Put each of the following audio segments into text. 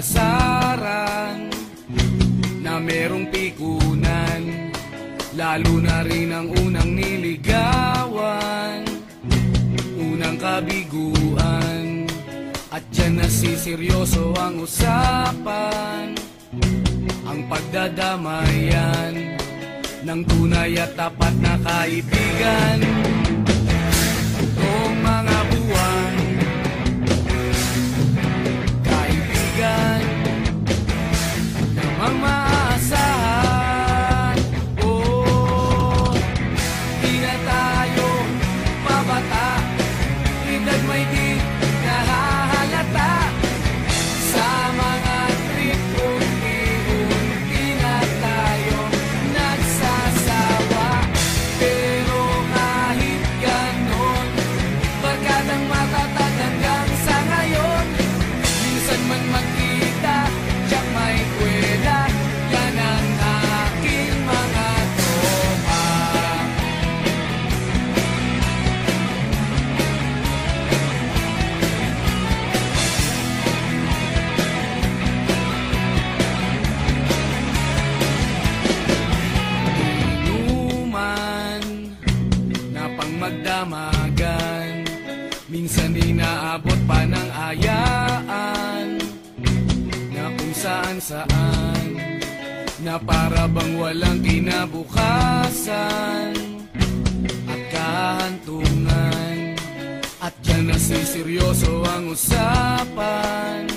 asaran na merong pikunan, lalo na rin ang unang niligawan, unang kabiguan. At dyan nasiseryoso ang usapan, ang pagdadamayan ng tunay at tapat na kaibigan. Kung mga buwan, kaibigan namang maaasahan. Oh, di na tayo mabata, edad may di nahahalata. Sa mga trip, unti-unti na tayo nagsasawa. Pero kahit ganon, barkadang matatag hanggang sa ngayon. Minsan man magkita, tiyak may kwela, yan ang aking mga tropa. Inuman na pang magdamagan, minsan inaabot pa ng ayaan, na kung saan-saan, na para bang walang kinabukasan at kahantungan. At dyan nasiseryoso ang usapan,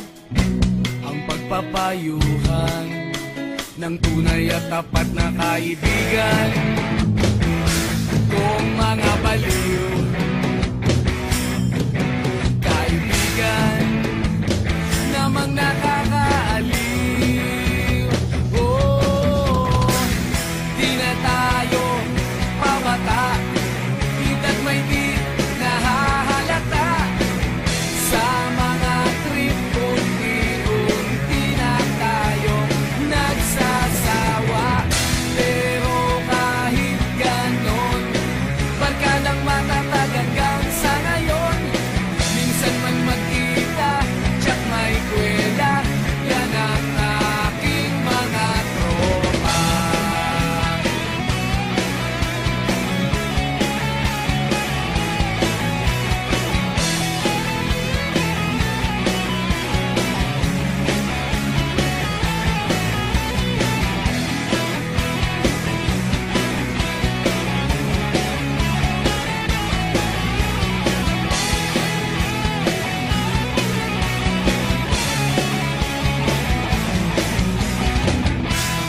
ang pagpapayuhan ng tunay at tapat na kaibigan. Kung mga baliw, kaibigan namang nakakaaliw. Oh, di na tayo mabata, edad may di nahahalata. Sa mga trip, unti-unti na tayo nagsasawa. Pero kahit ganon, barkadang matatag hanggang sa ngayon. Minsan man magkita, tiyak may kwela, yan ang aking mga tropa.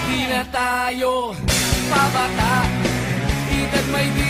Di na tayo pabata, edad may di